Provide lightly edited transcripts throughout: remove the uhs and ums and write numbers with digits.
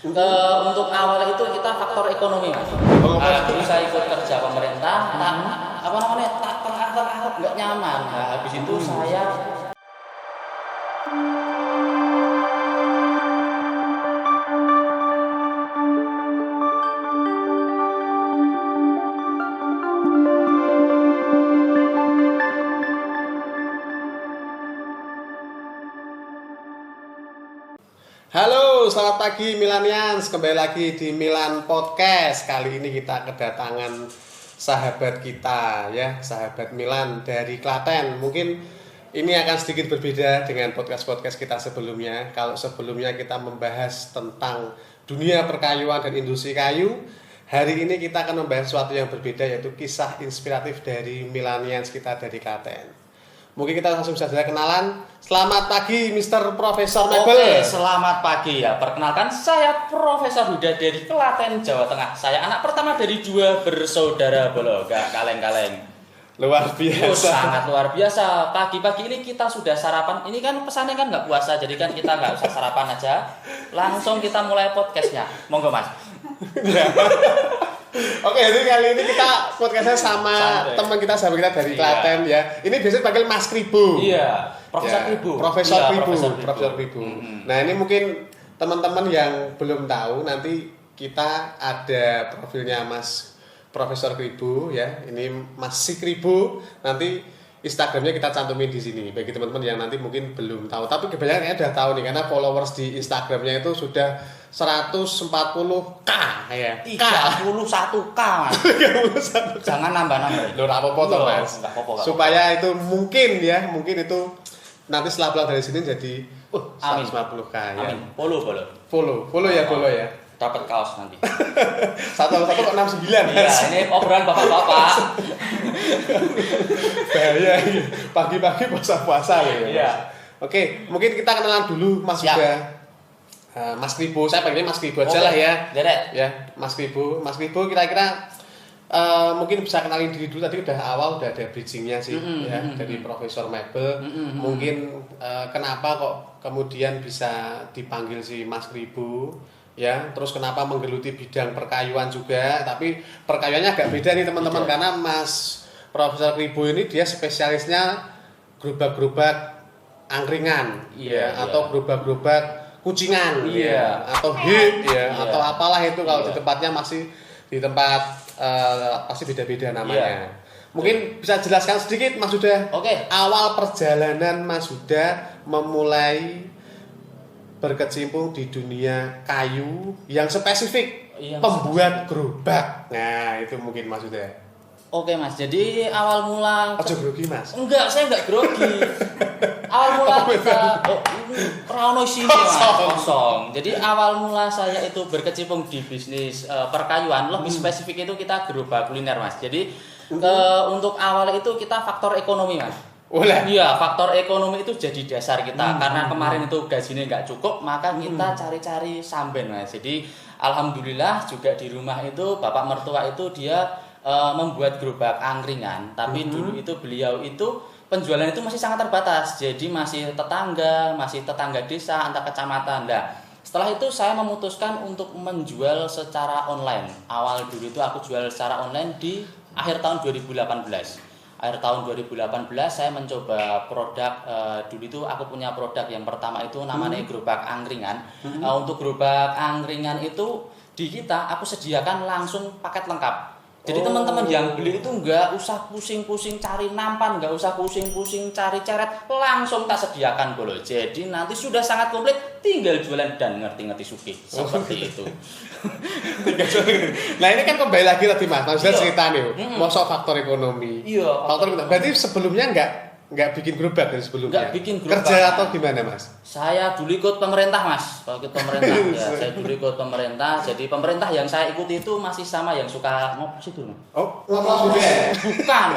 Untuk awal itu kita faktor ekonomi mas. Dulu saya ikut kerja pemerintah, tak terangkat nggak nyaman. Nah, habis itu saya Halo, selamat pagi Milanians. Kembali lagi di Milan Podcast. Kali ini kita kedatangan sahabat kita ya, sahabat Milan dari Klaten. Mungkin ini akan sedikit berbeda dengan podcast-podcast kita sebelumnya. Kalau sebelumnya kita membahas tentang dunia perkayuan dan industri kayu, hari ini kita akan membahas sesuatu yang berbeda, yaitu kisah inspiratif dari Milanians kita dari Klaten. Mungkin kita langsung saja kenalan. Selamat pagi Mr. Profesor Mebel. Oke, selamat pagi ya. Perkenalkan saya Profesor Huda dari Klaten, Jawa Tengah. Saya anak pertama dari 2 bersaudara bolo, gak kaleng-kaleng. Luar biasa. Sangat luar biasa. Pagi-pagi ini kita sudah sarapan. Ini kan pesannya kan nggak puasa, jadi kan kita nggak usah sarapan aja. Langsung kita mulai podcastnya. Monggo mas. Oke, jadi kali ini kita podcastnya sama teman kita, sahabat kita dari Klaten ya. Ini biasanya panggil Mas Kribo. Iya, Profesor Ya, Kribo. Profesor Iya, Kribo. Profesor Profesor Kribo. Nah, ini mungkin teman-teman yang belum tahu, nanti kita ada profilnya Mas Profesor Kribo ya. Ini Mas Si Kribo. Nanti Instagramnya kita cantumin di sini bagi teman-teman yang nanti mungkin belum tahu. Tapi kebanyakan udah tahu nih, karena followers di Instagramnya itu sudah 140k ya. 31k mas. 31k. Jangan nambah-nambah. Loh, apa-apa toh, Mas. Nggak apa-apa. Supaya itu mungkin itu nanti setelah pulang dari sini jadi amin. 150k ya. Amin. Follow. Follow ya. Dapat kaos nanti. 169. Iya, ini obrolan bapak-bapak. Bahaya ini. Pagi-pagi puasa-puasa ya. Iya. Oke, mungkin kita kenalan dulu Mas Siap. Huda. Mas Kribo, saya panggilnya Mas Kribo aja lah ya. Derek. Ya, Mas Kribo kira-kira mungkin bisa kenalin diri dulu. Tadi udah ada bridgingnya sih ya, dari Profesor Mebel. Mungkin kenapa kok kemudian bisa dipanggil si Mas Kribo ya, terus kenapa menggeluti bidang perkayuan juga. Tapi perkayuannya agak beda nih teman-teman, karena Mas Profesor Kribo ini dia spesialisnya gerobak-gerobak angkringan atau gerobak-gerobak kucingan atau hit atau apalah itu. Kalau di tempatnya masih di tempat pasti beda-beda namanya. Mungkin bisa jelaskan sedikit Mas Huda. Oke. Awal perjalanan Mas Huda memulai berkecimpung di dunia kayu yang spesifik pembuat gerobak. Nah, itu mungkin Mas Huda. Oke mas, jadi awal mula Ojo grogi Mas. Enggak, saya enggak grogi. Awal mula kita rano sini kosong. Jadi awal mula saya itu berkecimpung di bisnis perkayuan, lebih spesifik itu kita gerobak kuliner mas. Jadi untuk awal itu kita faktor ekonomi mas. Iya, faktor ekonomi itu jadi dasar kita. Karena kemarin itu gajinya nggak cukup, maka kita cari-cari samben mas. Jadi alhamdulillah juga di rumah itu bapak mertua itu dia membuat gerobak angkringan, tapi dulu itu beliau itu penjualan itu masih sangat terbatas, jadi masih tetangga desa antar kecamatan. Nah, setelah itu saya memutuskan untuk menjual secara online. Awal dulu itu aku jual secara online di akhir tahun 2018. Akhir tahun 2018 saya mencoba produk, dulu itu aku punya produk yang pertama itu namanya gerobak angkringan. Untuk gerobak angkringan itu di kita aku sediakan langsung paket lengkap. Jadi teman-teman yang beli itu nggak usah pusing-pusing cari nampan, nggak usah pusing-pusing cari ceret, langsung tak sediakan bolo. Jadi nanti sudah sangat komplit, tinggal jualan dan ngerti-ngerti sugih. Seperti itu. Nah, ini kan kembali lagi tadi Mas sudah cerita nih, masuk faktor ekonomi. Iya. Faktor ekonomi. Berarti sebelumnya nggak bikin gerobak dari sebelumnya. Nggak bikin gerobak. Kerja atau gimana Mas? Saya dulu ikut pemerintah mas, ikut pemerintah. Ya, saya dulu ikut pemerintah. Jadi pemerintah yang saya ikuti itu masih sama yang suka ngopi itu. Ngopos juga. Bukan,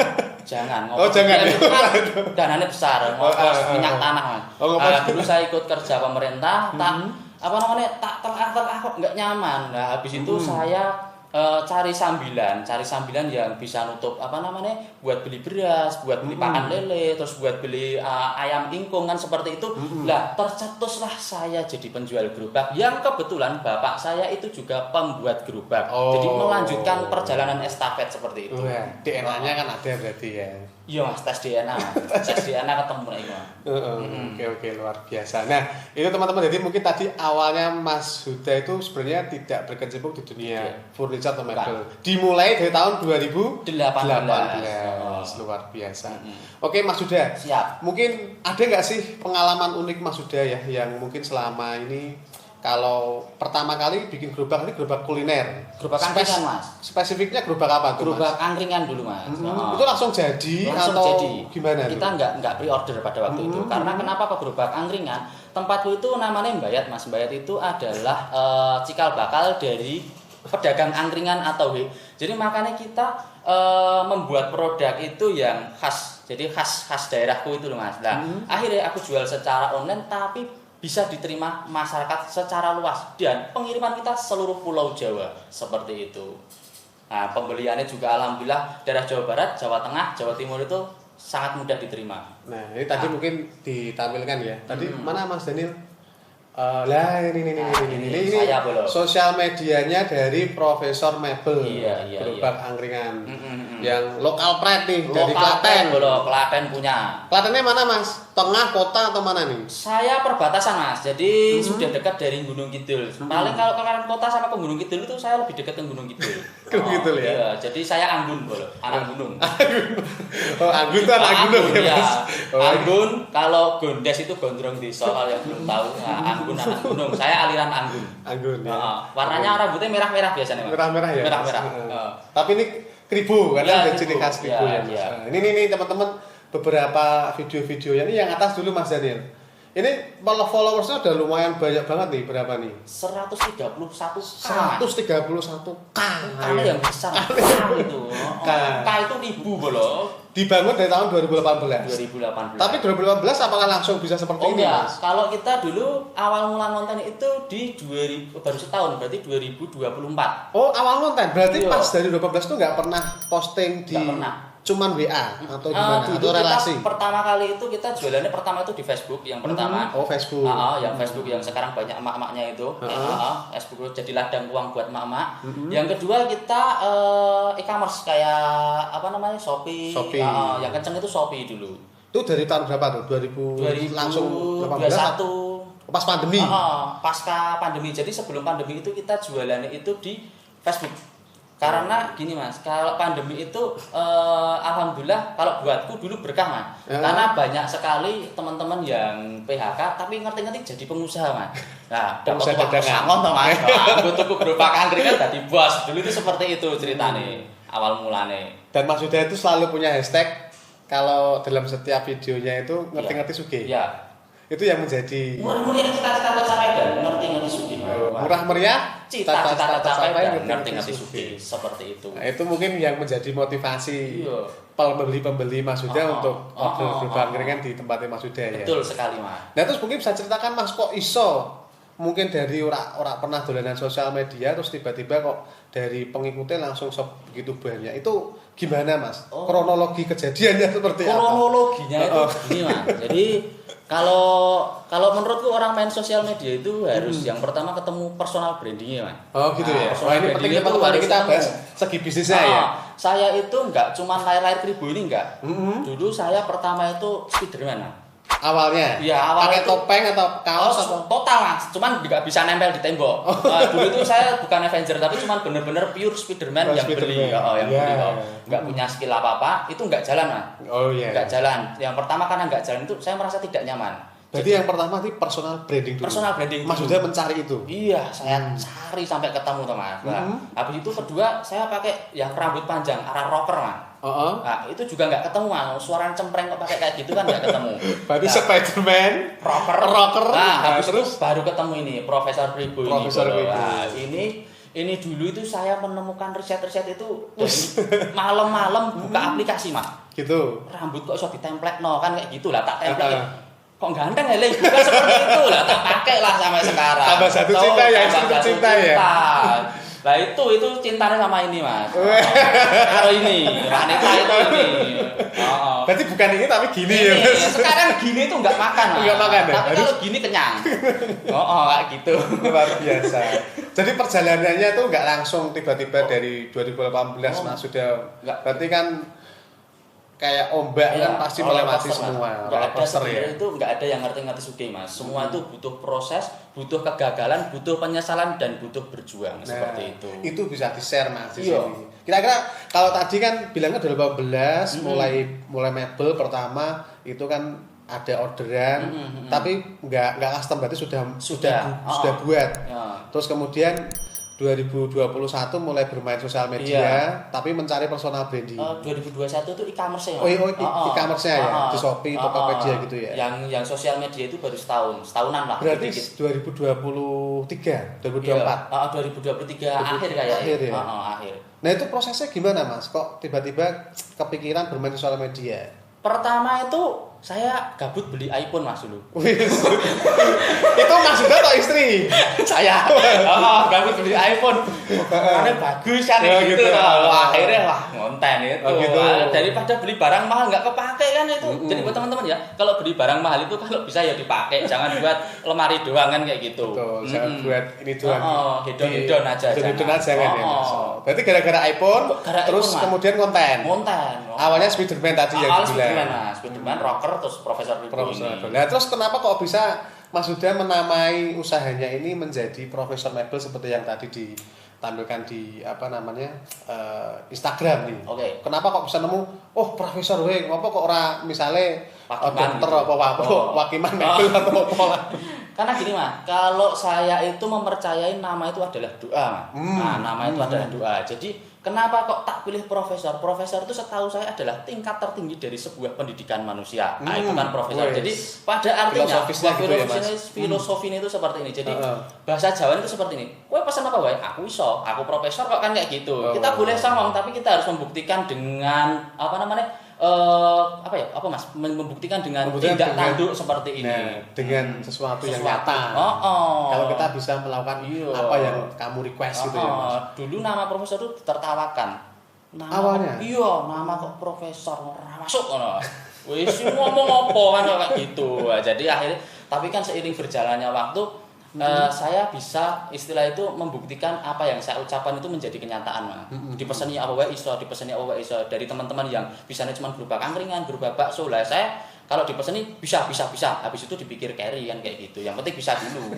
jangan Oh, jangan. Dananya besar, ngopos minyak tanah mas. Dulu saya ikut kerja pemerintah, tak terangkat nggak nyaman. Nah habis itu saya cari sambilan yang bisa nutup apa namanya, buat beli beras, buat beli pakan lele, terus buat beli ayam ingkung kan seperti itu. Lah tercetuslah saya jadi penjual gerobak yang kebetulan bapak saya itu juga pembuat gerobak. Jadi melanjutkan perjalanan estafet seperti itu. DNA-nya kan ada berarti ya. Iya Mas, tes DNA. Tes DNA ketemu nih Mas. Oke, luar biasa. Nah, itu teman-teman, jadi mungkin tadi awalnya Mas Huda itu sebenarnya tidak berkecimpung di dunia furniture atau mebel. Dimulai dari tahun 2018. Luar biasa. Oke Mas Huda. Siap. Mungkin ada nggak sih pengalaman unik Mas Huda ya yang mungkin selama ini kalau pertama kali bikin gerobak ini gerobak kuliner. Gerobak angkringan Mas. Spesifiknya gerobak apa tuh Mas? Gerobak angkringan dulu Mas. Itu langsung jadi langsung atau jadi. Gimana? Kita nggak pre-order pada waktu itu. Karena kenapa Pak gerobak angkringan? Tempatku itu namanya Mbayat Mas. Mbayat itu adalah cikal bakal dari pedagang angkringan atau jadi makanya kita membuat produk itu yang khas. Jadi khas daerahku itu loh Mas. Nah, akhirnya aku jual secara online tapi bisa diterima masyarakat secara luas dan pengiriman kita seluruh Pulau Jawa seperti itu. Nah, pembeliannya juga alhamdulillah daerah Jawa Barat, Jawa Tengah, Jawa Timur itu sangat mudah diterima. Nah, ini tadi mungkin ditampilkan ya. Tadi mana Mas Daniel? Lah ini saya belum. Sosial medianya dari Profesor Mebel, Iya. gerobak angkringan, yang lokal pride nih dari Klaten. Klaten punya. Klatennya mana Mas? Tengah kota atau mana nih? Saya perbatasan Mas, jadi sudah dekat dari Gunung Kidul. Paling kalau ke kota sama ke Gunung Kidul itu saya lebih dekat ke Gunung Kidul. Kidul ya? Iya, jadi saya Anggun anak gunung. Anggun itu anak gunung ya Mas? Anggun, kalau Gondes itu gondrong desa kalau yang belum tahu. Nah, Anggun anak gunung, saya aliran Anggun. Anggun ya. Warnanya rambutnya merah-merah biasanya. Merah-merah ya? Merah-merah. Tapi ini kribo, karena ada kribo. ciri khas kribo ya Mas. Ini teman-teman, beberapa video-videonya ini yang atas dulu Mas Daniel. Ini followersnya udah lumayan banyak banget nih, berapa nih? 131 131K. Karena yang besar itu. K itu ribu loh. Dibangun dari tahun 2018. 2018. Tapi 2018 apakah langsung bisa seperti ini enggak. Mas? Kalau kita dulu awal mula konten itu di 2000, baru setahun, berarti 2024. Oh, awal konten. Berarti Iya. pas dari 2012 tuh nggak pernah posting di Nggak pernah. cuman WA atau gimana? Dulu Atau relasi? kita pertama kali itu kita jualannya pertama itu di Facebook yang pertama. Oh, Facebook. Yang Facebook yang sekarang banyak emak-emaknya itu. Facebook jadi ladang uang buat emak-emak. Yang kedua kita e-commerce kayak apa namanya? Shopee. Yang kenceng itu Shopee dulu. Itu dari tahun berapa tuh? 2000 langsung 2021. Pas pandemi. Pasca pandemi. Jadi sebelum pandemi itu kita jualannya itu di Facebook. Karena gini Mas, kalau pandemi itu alhamdulillah kalau buatku dulu berkah Mas. Karena banyak sekali teman-teman yang PHK tapi ngerti-ngerti jadi pengusaha Mas. Nah, dapat uang pesangon toh Mas. Aku tuku gerobak angkringan dadi bos. Dulu itu seperti itu ceritanya awal mulane. Dan Mas Huda itu selalu punya hashtag kalau dalam setiap videonya itu ngerti-ngerti sugih. Iya. Itu yang menjadi murah-meriah cita-cita tercapai dan ngerti-ngerti sugih. Murah meriah cita-cita tercapai dan ngerti-ngerti sugih. Seperti itu. Nah, itu mungkin yang menjadi motivasi pembeli-pembeli Mas Huda untuk order gerobak angkringan di tempatnya Mas Huda ya. Betul sekali Mas. Nah terus mungkin bisa ceritakan Mas kok iso mungkin dari orang pernah dolanan sosial media terus tiba-tiba kok dari pengikutnya langsung begitu banyak, itu gimana Mas? Kronologi kejadiannya seperti apa? Kronologinya itu gini Mas. Jadi kalau menurutku orang main sosial media itu harus yang pertama ketemu personal brandingnya Mas. Oh gitu ya. Personal Ini penting brandingnya itu teman-teman harus kita ketemu. bahas segi bisnisnya ya. Saya itu nggak cuma layar-layar kribo ini enggak. Dulu saya pertama itu Spiderman Mas. Awalnya? Iya, awalnya pakai topeng atau kaos atau? Total Mas, cuman nggak bisa nempel di tembok. Dulu itu saya bukan Avenger tapi cuman bener-bener pure Spiderman yang beli. Nggak punya skill apa-apa, itu nggak jalan Mas. Oh iya. Nggak jalan. Yang pertama karena nggak jalan itu saya merasa tidak nyaman. Berarti yang pertama itu personal branding dulu. Personal branding. Mas Huda mencari itu. Iya, saya cari sampai ketemu tuh Mas. Nah, habis itu kedua saya pakai yang rambut panjang arah rocker Mas. Nah, itu juga nggak ketemu Mas. Suara cempreng kok pakai kayak gitu kan nggak ketemu. Berarti Spiderman, rocker. Nah, habis itu baru ketemu ini Profesor Pribo ini. Profesor Pribo. Nah, ini dulu itu saya menemukan riset-riset itu dari malam-malam buka aplikasi Mas. Gitu. Rambut kok iso ditemplate kan kayak gitulah tak template. Kok ganteng ya Le, bukan seperti itu lah, tak pakai lah sampai sekarang. Tambah satu cinta ya, istri tercinta ya. Lah itu cintanya sama ini Mas. Karo ini, wanita itu ini. Berarti bukan ini tapi gini ya Ini, Mas. sekarang gini tuh nggak makan Mas. Nggak makan ya? Tapi kalau gini kenyang. Kayak gitu. Luar biasa. Jadi perjalanannya tuh nggak langsung tiba-tiba dari 2018 Mas sudah berarti kan kayak ombak kan pasti melewati semua. Nggak ada sebenarnya itu nggak ada yang ngerti-ngerti sugih Mas. Semua itu butuh proses, butuh kegagalan, butuh penyesalan dan butuh berjuang seperti itu. Itu bisa di-share Mas di sini. Kira-kira kalau tadi kan bilangnya 2018 mulai mebel pertama itu kan ada orderan tapi nggak custom berarti sudah buat. Terus kemudian 2021 mulai bermain sosial media tapi mencari personal branding. 2021 itu e-commerce ya. E-commerce-nya ya di Shopee, Tokopedia gitu ya. Yang sosial media itu baru setahunan lah. Berarti 2023, 2024. 2023 akhir kayaknya. Akhir ya. Akhir. Nah, itu prosesnya gimana Mas? Kok tiba-tiba kepikiran bermain sosial media? Pertama itu saya gabut beli iPhone Mas dulu. Itu Mas juga atau istri? Saya gabut beli iPhone. Karena bagus kan gitu. Akhirnya ngonten itu. Gitu. Daripada beli barang mahal nggak kepake kan itu. Jadi buat teman-teman ya, kalau beli barang mahal itu kalau bisa ya dipakai, jangan buat lemari doang kan kayak gitu. Betul, jangan buat ini doang. Hedon aja. Hedon aja kan ya Mas. Berarti gara-gara iPhone terus kemudian konten. Awalnya Spiderman tadi yang dibilang. Spiderman, rocker, terus Profesor Ribu ini. Nah, terus kenapa kok bisa Mas Huda menamai usahanya ini menjadi Profesor Mebel seperti yang tadi ditampilkan di Instagram nih? Oke. Kenapa kok bisa nemu Profesor kenapa kok ora misale dokter gitu. Wakiman Mebel atau apa lah? Karena gini Mas, kalau saya itu mempercayai nama itu adalah doa Mas. Nah, nama itu adalah doa. Jadi kenapa kok tak pilih profesor? Profesor itu setahu saya adalah tingkat tertinggi dari sebuah pendidikan manusia. Nah, itu kan profesor. Jadi pada artinya filosofinya itu seperti ini. Jadi bahasa Jawa itu seperti ini. Kowe pesan apa wae? Aku iso, aku profesor kok kan kayak gitu. Kita boleh songong tapi kita harus membuktikan dengan membuktikan dengan tindak tanduk seperti ini. Dengan sesuatu yang nyata. Kalau kita bisa melakukan apa yang kamu request gitu ya Mas. Dulu nama profesor itu ditertawakan. Awalnya? Iya, nama kok profesor ora masuk ngono. Wis ngomong apa kan kayak gitu. Jadi akhirnya tapi kan seiring berjalannya waktu saya bisa istilah itu membuktikan apa yang saya ucapkan itu menjadi kenyataan Mas. Dipeseni apa wae iso, dari teman-teman yang bisanya cuma gerobak angkringan, gerobak bakso lah. Saya kalau dipeseni bisa. Habis itu dipikir carry kan kayak gitu. Yang penting bisa dulu.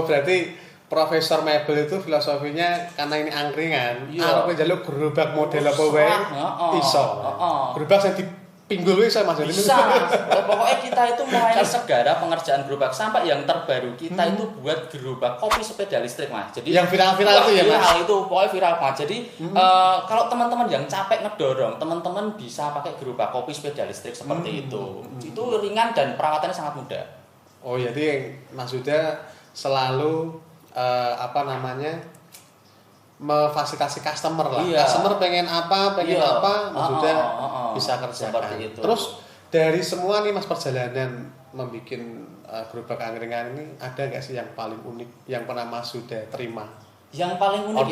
Berarti Profesor Mebel itu filosofinya karena ini angkringan, arep njaluk gerobak model apa wae iso. Gerobak sing pinggul wis Mas. Bisa. Pokoknya kita itu mulai segala pengerjaan gerobak sampai yang terbaru kita itu buat gerobak kopi sepeda listrik Mas. Jadi yang viral-viral itu ya Mas. Viral itu pokoknya viral Mas. Jadi kalau teman-teman yang capek ngedorong, teman-teman bisa pakai gerobak kopi sepeda listrik seperti itu. Itu ringan dan perawatannya sangat mudah. Oh, jadi Mas Huda selalu memfasilitasi customer lah. Customer pengen apa, Mas Huda bisa kerjakan. Seperti itu. Terus dari semua nih Mas perjalanan membuat gerobak angkringan ini ada nggak sih yang paling unik yang pernah Mas Huda terima? Yang paling unik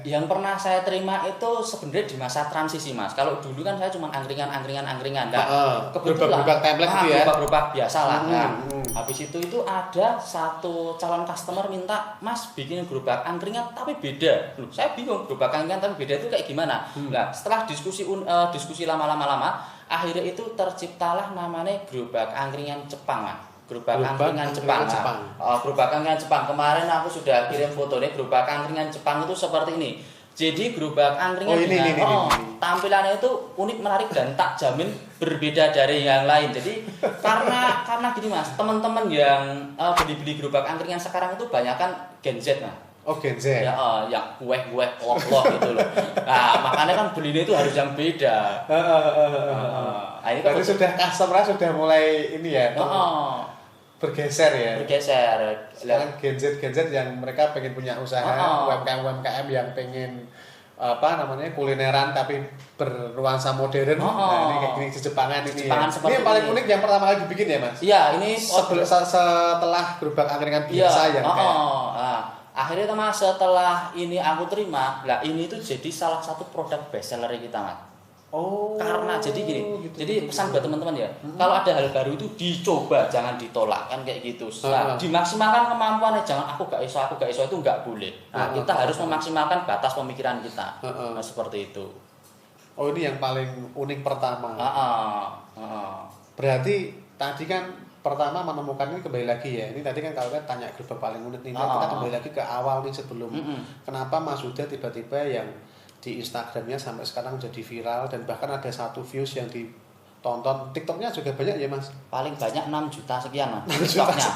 yang pernah saya terima itu sebenarnya di masa transisi Mas. Kalau dulu kan saya cuma angkringan. Nah, kebetulan gerobak template gitu ya. Gerobak biasa lah. Habis itu ada satu calon customer minta, "Mas, bikin gerobak angkringan tapi beda." Loh, saya bingung, gerobak angkringan tapi beda itu kayak gimana? Nah, setelah diskusi lama, akhirnya itu terciptalah namanya gerobak angkringan Jepang, Mas. Gerobak angkringan Jepang. Gerobak angkringan Jepang. Kemarin aku sudah kirim fotonya gerobak angkringan Jepang itu seperti ini. Jadi gerobak angkringan tampilannya itu unik, menarik dan tak jamin berbeda dari yang lain. Jadi karena gini Mas, teman-teman yang beli gerobak angkringan sekarang itu banyak kan Gen Z Mas. Oh, Gen Z. Ya, yang kue-kue loh gitu loh. Nah, makanya kan belinya itu harus yang beda. Ini kan sudah customer sudah mulai ini ya. Bergeser. Sekarang Gen Z yang mereka pengen punya usaha, UMKM yang pengen kulineran tapi bernuansa modern. Nah, ini kayak gini Jepangan ini. Ini yang paling unik yang pertama kali dibikin ya Mas? Iya, ini setelah gerobak angkringan biasa yang kayak Akhirnya Mas setelah ini aku terima, lah ini itu jadi salah satu produk best seller kita Mas. Oh. Karena jadi gini, gitu, jadi gitu, pesan gitu. buat teman-teman ya, kalau ada hal baru itu dicoba, jangan ditolak kan kayak gitu. Nah, dimaksimalkan kemampuannya, jangan aku gak iso itu nggak boleh. Nah, kita harus memaksimalkan batas pemikiran kita. Nah, seperti itu. Oh, ini yang paling unik pertama. Berarti tadi kan pertama menemukan ini kembali lagi ya. Ini tadi kan kalau kan tanya grup paling unik nih, kita kembali lagi ke awal nih sebelum kenapa Mas Huda tiba-tiba yang di Instagramnya sampai sekarang jadi viral dan bahkan ada 1 views yang ditonton. TikToknya juga banyak ya Mas? Paling banyak 6 juta sekian Mas. TikToknya.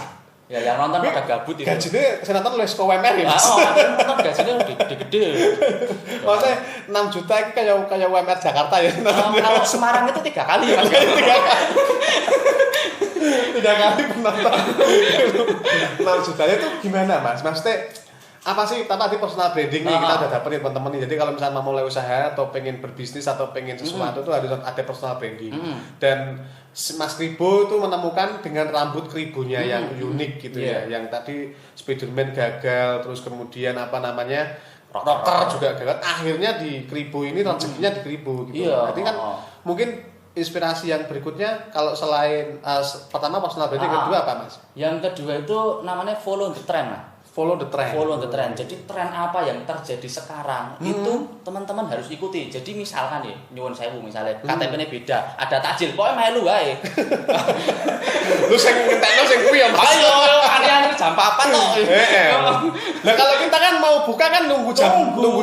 Ya yang nonton pada gabut itu. Gajinya saya nonton oleh UMR ya Mas? Nonton gajinya gede-gede. Maksudnya 6 juta itu kayak UMR Jakarta ya? Kalau Semarang itu 3 kali Mas. 3 kali penonton. 6 juta itu gimana Mas? Maksudnya apa sih tadi personal branding nih kita udah dapet nih teman-teman nih. Jadi kalau misalnya mau mulai usaha atau pengen berbisnis atau pengen sesuatu itu harus ada personal branding. Dan Mas Kribo itu menemukan dengan rambut kribonya yang unik gitu ya. Yang tadi Spiderman gagal, terus kemudian apa namanya rocker juga gagal. Akhirnya di kribo ini rezekinya di kribo gitu. Berarti kan mungkin inspirasi yang berikutnya kalau selain pertama personal branding, kedua apa Mas? Yang kedua itu namanya follow the trend Mas. Follow the trend. Follow the trend. Jadi tren apa yang terjadi sekarang itu teman-teman harus ikuti. Jadi misalkan ya, nyuwun sewu misalnya KTP-ne beda, ada takjil, pokoknya melu wae. Lu sing ngentekno sing kuwi ya Mas. Ayo kalian jam 4 toh. Nah kalau kita kan mau buka kan nunggu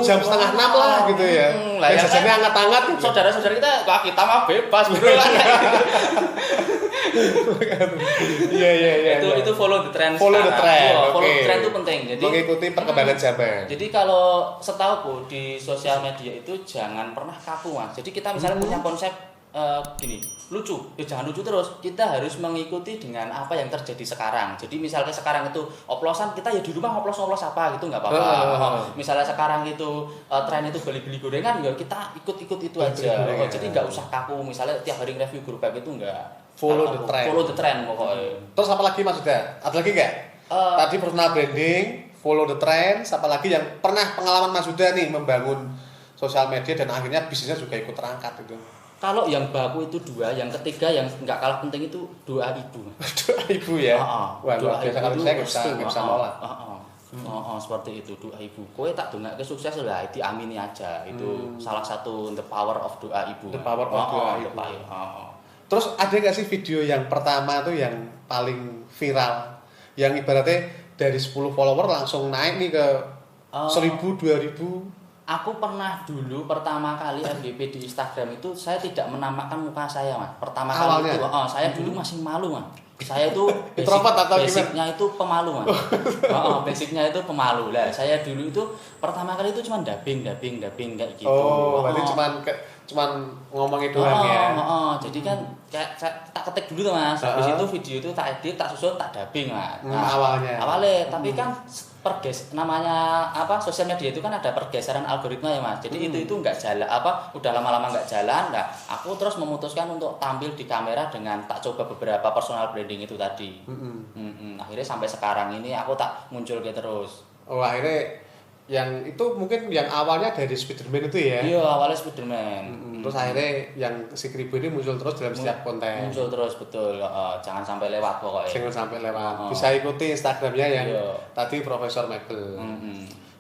jam setengah 6 lah gitu ya. Lah ya jajannya hangat-hangat gitu. Saudara-saudara kita mah bebas bro. Iya. Itu follow the trend. Follow the trend. Follow the trend itu penting. Jadi mengikuti perkembangan zaman. Jadi kalau setahuku di sosial media itu jangan pernah kaku Mas. Jadi kita misalnya punya konsep gini, lucu. Ya jangan lucu terus. Kita harus mengikuti dengan apa yang terjadi sekarang. Jadi misalnya sekarang itu oplosan, kita ya di rumah oplos apa gitu nggak apa-apa. Misalnya sekarang itu tren itu beli-beli gorengan ya kita ikut-ikut itu aja. Jadi nggak usah kaku. Misalnya tiap hari review grup back itu enggak. Follow the trend. Follow the trend pokoknya. Terus apa lagi Mas Huda? Ada lagi nggak? Tadi personal branding, follow the trend, apa lagi yang pernah pengalaman Mas Huda nih membangun sosial media dan akhirnya bisnisnya juga ikut terangkat itu. Kalau yang baku itu 2, yang ketiga yang nggak kalah penting itu doa ibu. Doa ibu ya. Wah, luar biasa kalau saya nggak bisa nolak. Seperti itu doa ibu. Kowe tak dongake sukses lah, diamini aja. Itu salah satu the power of doa ibu. The power of doa ibu. Terus ada nggak sih video yang pertama tuh yang paling viral, yang ibaratnya dari 10 follower langsung naik nih ke 1000, 2000? Aku pernah dulu pertama kali FYP di Instagram itu saya tidak menampakkan muka saya Mas. Pertama kali itu saya dulu masih malu Mas. Saya itu basicnya itu pemalu Mas. Basicnya itu pemalu lah. Saya dulu itu pertama kali itu cuma dubbing kayak gitu. Berarti cuman ngomongin doang ya. Jadi kan kayak tak ketik dulu tuh Mas. Habis itu video itu tak edit, tak susun, tak dubbing Mas. Awalnya, tapi kan namanya apa sosial media itu kan ada pergeseran algoritma ya Mas. Jadi itu enggak jalan udah lama-lama enggak jalan. Nah, aku terus memutuskan untuk tampil di kamera dengan tak coba beberapa personal branding itu tadi. Akhirnya sampai sekarang ini aku tak muncul kayak terus. Akhirnya yang itu mungkin yang awalnya dari Spiderman itu ya? Iya, awalnya Spiderman. Terus akhirnya yang si Kribo ini muncul terus dalam setiap konten. Muncul terus, betul. Jangan sampai lewat pokoknya. Jangan sampai lewat. Bisa ikuti Instagramnya yang tadi Profesor Michael.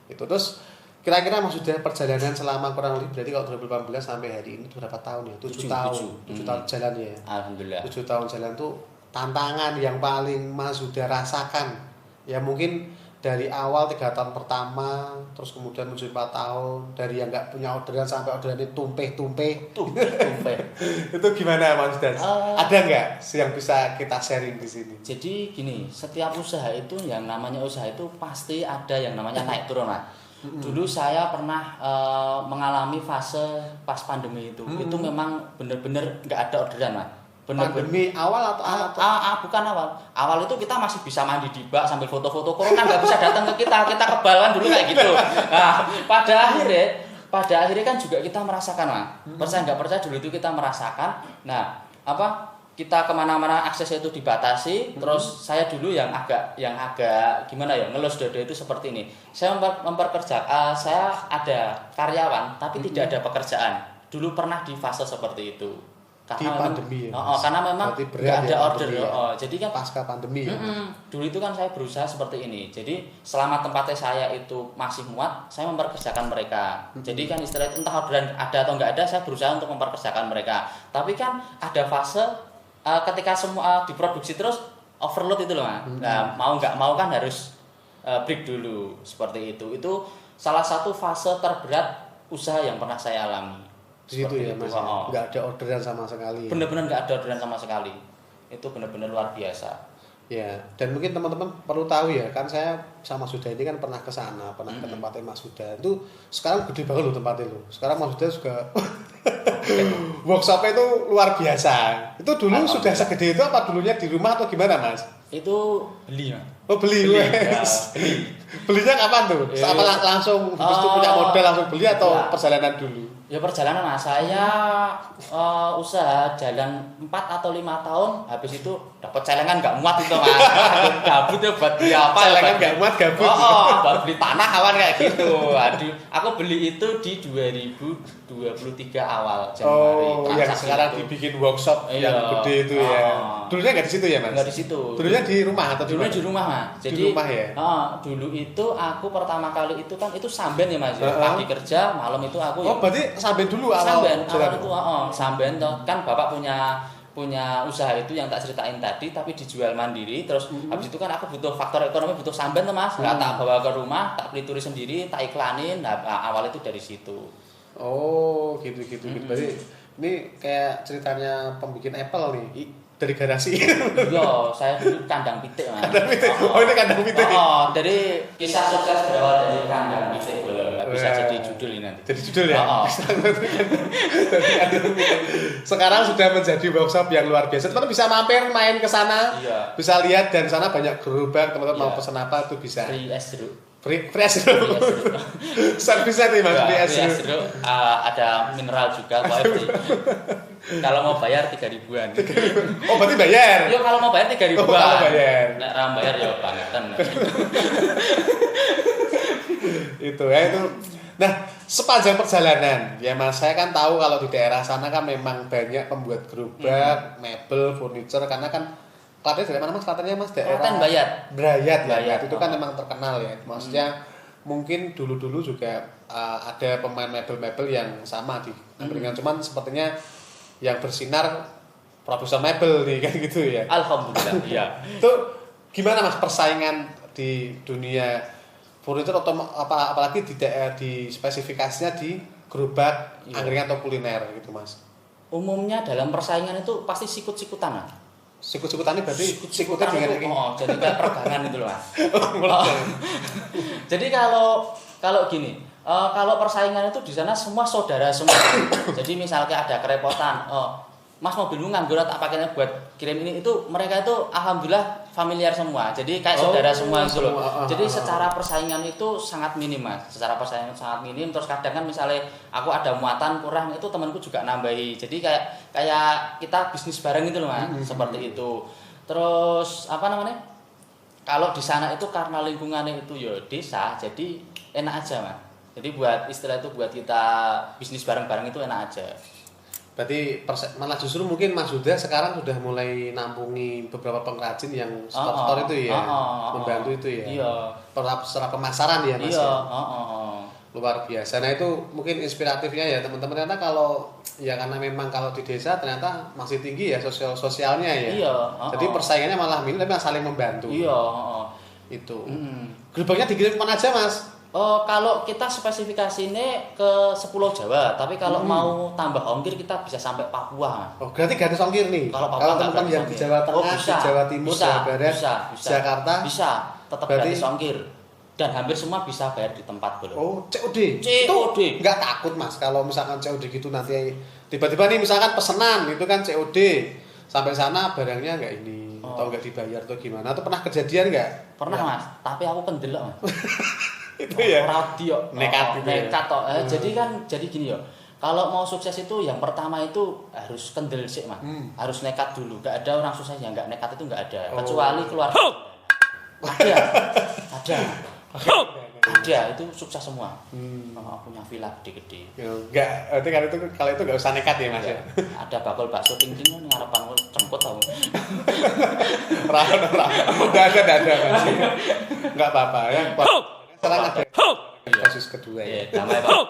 Itu terus kira-kira maksudnya perjalanan selama kurang lebih berarti kalau 2018 sampai hari ini berapa tahun ya? 7 tahun. 7 tahun jalan ya. Alhamdulillah. 7 tahun jalan tuh tantangan yang paling Mas sudah rasakan. Ya mungkin dari awal 3 tahun pertama, terus kemudian menuju 4 tahun, dari yang nggak punya orderan sampai orderannya tumpeh. Itu gimana Mas Dan? Ada nggak yang bisa kita sharing di sini? Jadi gini, setiap usaha itu yang namanya usaha itu pasti ada yang namanya naik turun Mas. Dulu saya pernah mengalami fase pas pandemi itu memang bener-bener nggak ada orderan Mas. Pandemi awal atau bukan awal. Awal itu kita masih bisa mandi di bak sambil foto-foto, corona nggak bisa datang ke kita kebalan dulu kayak gitu. Nah, pada akhirnya kan juga kita merasakan Mas. Percaya nggak percaya dulu itu kita merasakan. Nah, kita kemana-mana aksesnya itu dibatasi. Terus saya dulu yang agak gimana ya, ngelus dodo itu seperti ini. Saya saya ada karyawan tapi tidak ada pekerjaan. Dulu pernah di fase seperti itu. Karena di pandemi ya. Karena memang nggak ada order. Ya. Jadi kan pasca pandemi. Ya. Dulu itu kan saya berusaha seperti ini. Jadi selama tempatnya saya itu masih muat, saya memperkerjakan mereka. Jadi kan istilah itu entah orderan ada atau nggak ada, saya berusaha untuk memperkerjakan mereka. Tapi kan ada fase ketika semua diproduksi terus overload itu loh, Mas. Nah, mau nggak mau kan harus break dulu seperti itu. Itu salah satu fase terberat usaha yang pernah saya alami. Di situ ya Mas, nggak ada orderan sama sekali. Bener-bener nggak ada orderan sama sekali. Itu bener-bener luar biasa. Ya, dan mungkin teman-teman perlu tahu ya, kan saya sama Suda ini kan pernah ke sana, pernah ke tempatnya Mas Suda. Itu sekarang gede banget loh tempatnya loh. Sekarang Mas Suda juga workshopnya itu luar biasa. Itu dulu sudah segede itu apa dulunya di rumah atau gimana Mas? Itu beli ya. Oh beli, ya, beli. Belinya kapan tuh? Apa langsung habis itu punya modal langsung beli atau perjalanan dulu? Ya perjalanan Mas, saya usaha jalan 4 atau 5 tahun, habis itu dapat celengan nggak muat itu Mas. Gabut ya buat beli apa? Celengan nggak muat gabut. Buat beli tanah awan kayak gitu. Aduh, aku beli itu di 2023 awal Januari. Oh, yang sekarang itu dibikin workshop yang gede itu ya. Dulunya nggak di situ ya Mas? Nggak di situ. Dulunya di rumah atau dulunya di rumah Mas. Jadi di rumah ya. Dulu itu aku pertama kali itu kan itu samben ya Mas. Pagi kerja, malam itu aku. Oh berarti samben dulu awal. Samben itu samben toh kan bapak punya usaha itu yang tak ceritain tadi tapi dijual mandiri terus habis itu kan aku butuh faktor ekonomi butuh samben tuh Mas. Nggak tak bawa ke rumah, tak beli turis sendiri, tak iklanin. Nah, awal itu dari situ. Oh, gitu. Berarti ini kayak ceritanya pembikin Apple nih. Dari garasi. Iya, saya dulu kandang pitik Mas. Kandang pitik. Oh, ini kandang pitik. Dari kisah sukses berawal dari kandang pitik. Bisa jadi judul ini nanti. Jadi judul ya. Sekarang sudah menjadi workshop yang luar biasa. Teman-teman bisa mampir main ke sana. Iya. Bisa lihat dan sana banyak gerobak. Teman-teman mau pesan apa tuh bisa. Free es jeruk. Free es jeruk. Servisnya tuh Mas, free es jeruk. Ada mineral juga, kalau mau bayar 3.000-an. Oh, berarti bayar. Yo kalau mau bayar 3.000-an. Oh, kalau bayar. Nek ra bayar yo bangetan. Itu. Nah, sepanjang perjalanan ya Mas, saya kan tahu kalau di daerah sana kan memang banyak pembuat gerobak, mebel, furniture karena kan Klaten dari mana Mas? Klatennya Mas daerah Klaten Brayat ya. Itu kan memang terkenal ya. Maksudnya mungkin dulu juga ada pemain mebel-mebel yang sama di Angkringan, cuman sepertinya yang bersinar Profesor Mebel nih kan gitu ya. Alhamdulillah. Iya. Itu gimana Mas persaingan di dunia furniture atau apalagi di spesifikasinya di gerobak, angkringan atau kuliner gitu Mas? Umumnya dalam persaingan itu pasti sikut-sikutan Mas. Sikut-sikutannya berarti sikutnya dengan ini. Jadi kayak pergangan itu loh Mas. Jadi kalau gini, kalau persaingan itu di sana semua saudara semua. Jadi misalnya ada kerepotan, Mas mobilmu nganggur tak pakainya buat kirim ini, itu mereka itu alhamdulillah familiar semua. Jadi kayak saudara semua gitu loh. Jadi secara persaingan itu sangat minim Mas. Secara persaingan sangat minim. Terus kadang kan misalnya aku ada muatan kurang itu temanku juga nambahi. Jadi kayak kita bisnis bareng gitu loh Mas. Seperti itu. Terus apa namanya? Kalau di sana itu karena lingkungannya itu ya desa, jadi enak aja Mas. Jadi buat istilah itu buat kita bisnis bareng-bareng itu enak aja. Berarti malah justru mungkin Mas Huda sekarang sudah mulai nampungi beberapa pengrajin yang store-store itu ya, membantu itu ya. Iya. Secara pemasaran ya Mas. Iya. Ya? Luar biasa. Nah itu mungkin inspiratifnya ya teman-teman, ternyata kalau ya karena memang kalau di desa ternyata masih tinggi ya sosialnya ya. Iya. Jadi persaingannya malah minim tapi saling membantu. Iya. Itu. Gerobaknya dikirim kemana aja Mas? Kalau kita spesifikasinya ke Pulau Jawa, tapi kalau mau tambah ongkir kita bisa sampai Papua. Oh, berarti gratis ongkir nih. Kalau teman-teman yang di Jawa Tengah, di Jawa Timur, Jawa Barat, Jakarta, bisa tetap gratis ongkir. Dan hampir semua bisa bayar di tempat belum. Oh, COD. Itu nggak takut Mas kalau misalkan COD gitu nanti tiba-tiba nih misalkan pesenan itu kan COD sampai sana barangnya nggak ini atau nggak dibayar atau gimana? Atau pernah kejadian nggak? Pernah Mas, tapi aku pendelok Mas. Itu ya radio nekat gitu nekat toh. Jadi gini ya, Kalau mau sukses itu yang pertama itu harus kendel sih, Mas. Harus nekat dulu. Gak ada orang sukses yang nggak nekat itu nggak ada. Kecuali keluar. Ada. Ada itu sukses semua. Punya villa gede-gede. Enggak, berarti kalau itu nggak usah nekat ya Mas ya. Ada bakul bakso ting-ting ngarepan cemput kamu. Enggak ada Mas. Enggak apa-apa ya. Sekarang ada kasus kedua ya. Damai Pak.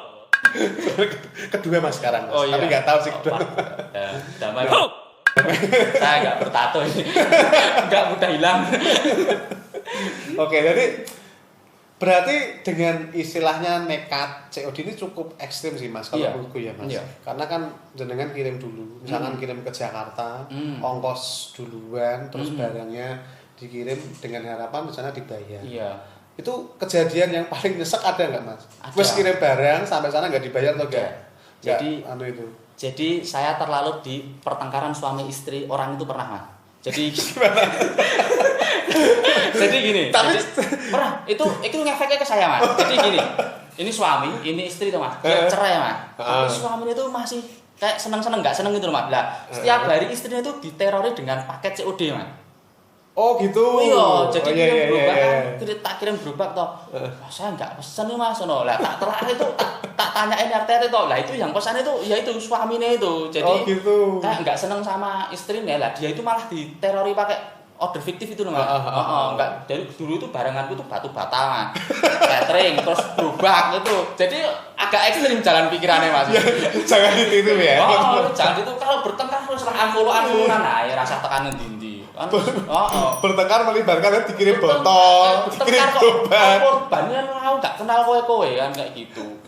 Kedua Mas sekarang Mas. Oh, iya. Tapi nggak tahu sih kedua. Damai Pak. Saya nggak bertato ini. Nggak mudah hilang. Oke, jadi berarti dengan istilahnya nekat COD ini cukup ekstrim sih Mas kalau menurutku ya Mas. Karena kan jenengan kirim dulu, misalkan kirim ke Jakarta, ongkos duluan, terus barangnya dikirim dengan harapan di sana dibayar. Iya. Itu kejadian yang paling nyesek ada nggak Mas? Ada. Wes kirim barang sampai sana nggak dibayar atau enggak? Jadi saya terlalu di pertengkaran suami istri orang itu pernah Mas. Jadi jadi gini, tapi pernah itu ngefeknya ke saya Mas. Jadi gini, ini suami, ini istri tuh Mas. Dia cerai Mas. Tapi suaminya itu masih kayak seneng-seneng nggak seneng gitu loh Mas. Lah, setiap hari istrinya itu diterori dengan paket COD Mas. Oh gitu. Iya, jadi kirim gerobak kan, tak kirim gerobak toh. Saya nggak pesen nih Mas, no. Lah tak telah itu tak tanyain RT toh. Lah itu yang pesan itu ya itu suaminya itu. Jadi gitu. Kayak nggak seneng sama istrinya lah, dia itu malah diterori pakai order fiktif itu loh Mas. Enggak. Dari dulu itu baranganku tuh batu bata Mas. Catering terus gerobak gitu. Jadi agak ekstrim jalan pikirannya Mas. Jangan ditiru ya. Jangan itu kalau bertengkar terus lah angkulan-angkulan ya rasa tekanan dindi. Bertengkar melibatkan dikirim botol, dikirim gerobak. Korbannya aku nggak kenal kowe kan kayak gitu.